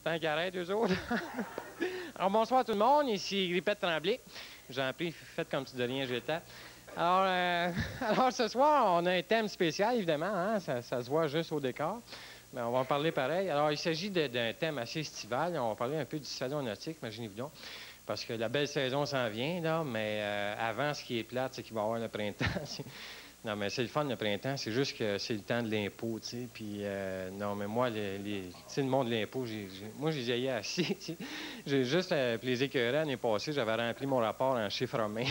Tant qu'ils arrêtent, eux autres. Alors, bonsoir tout le monde, ici Grippette Tremblay. J'en prie, faites comme si de rien j'étais. Alors, alors, ce soir, on a un thème spécial, évidemment, hein? Ça se voit juste au décor. Mais on va en parler pareil. Alors, il s'agit d'un thème assez estival. On va parler un peu du salon nautique, imaginez-vous donc. Parce que la belle saison s'en vient, là, mais avant, ce qui est plate, c'est qu'il va y avoir le printemps. Non, mais c'est le fun, le printemps. C'est juste que c'est le temps de l'impôt, tu sais. Puis, non, mais moi, tu sais, le monde de l'impôt, moi, j'ai essayé assez, tu sais. J'ai juste, puis les écœurants, l'année passée, j'avais rempli mon rapport en chiffres romains.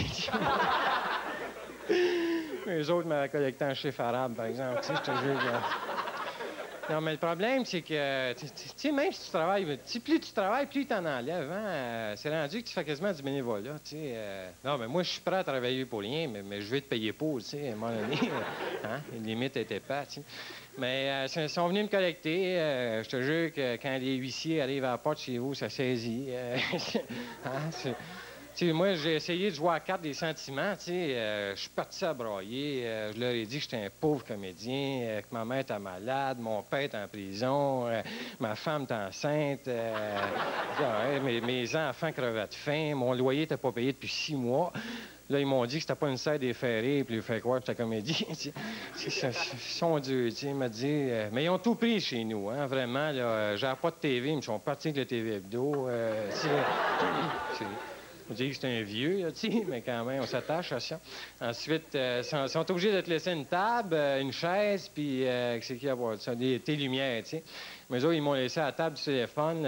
Les autres m'avaient collecté en chiffres arabes, par exemple. Tu sais, je te jure que... Non, mais le problème, c'est que, tu sais, même si tu travailles, plus tu travailles, plus tu t'en enlèves. Hein? C'est rendu que tu fais quasiment du bénévolat, tu sais. Non, mais moi, je suis prêt à travailler pour rien, mais je vais te payer pour, tu sais, à un moment donné. Hein? Les limites n'étaient pas, tu sais. Mais ils sont venus me collecter. Je te jure que quand les huissiers arrivent à la porte chez vous, ça saisit. Hein? Tu sais, moi, j'ai essayé de jouer à la carte des sentiments, tu sais. Je suis parti à broyer. Je leur ai dit que j'étais un pauvre comédien, que ma mère était malade, mon père est en prison, ma femme est enceinte, mes enfants crevaient de faim, mon loyer n'était pas payé depuis 6 mois. Là, ils m'ont dit que c'était pas une serre déferrée, puis ils ont fait croire que j'étais comédien. Ils sont durs, tu sais. Ils m'ont dit... mais ils ont tout pris chez nous, hein, vraiment. J'avais pas de TV, ils sont partis avec le TV Hebdo. On dit que c'est un vieux, là, mais quand même, on s'attache à ça. Ensuite, ils sont obligés de te laisser une table, une chaise, puis c'est qui à voir ça? Tes lumières, tu sais. Mais eux autres, ils m'ont laissé à la table du téléphone,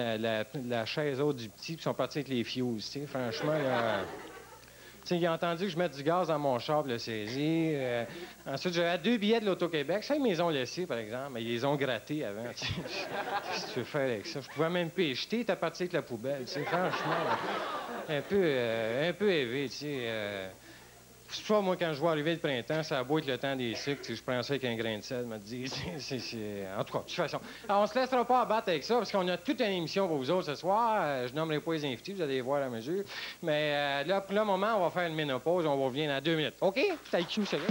la chaise haute du petit, puis ils sont partis avec les fuses, tu sais. Franchement, là... Tu sais, ils ont entendu que je mette du gaz dans mon char, le saisir. Ensuite, j'avais 2 billets de l'Auto-Québec. Ça, ils me les ont laissés, par exemple, mais ils les ont grattés avant. Qu'est-ce que tu veux faire avec ça? Je pouvais même pas les jeter, t'as parti avec la poubelle. Tu sais, franchement, un peu élevé, tu sais. C'est pas moi, quand je vois arriver le printemps, ça a beau être le temps des sucres, je prends ça avec un grain de sel, me dit. En tout cas, de toute façon. Alors, on se laissera pas abattre avec ça, parce qu'on a toute une émission pour vous autres ce soir. Je nommerai pas les invités, vous allez les voir à mesure. Mais là, pour le moment, on va faire une ménopause, on va revenir dans 2 minutes. OK? T'as le cul, c'est là.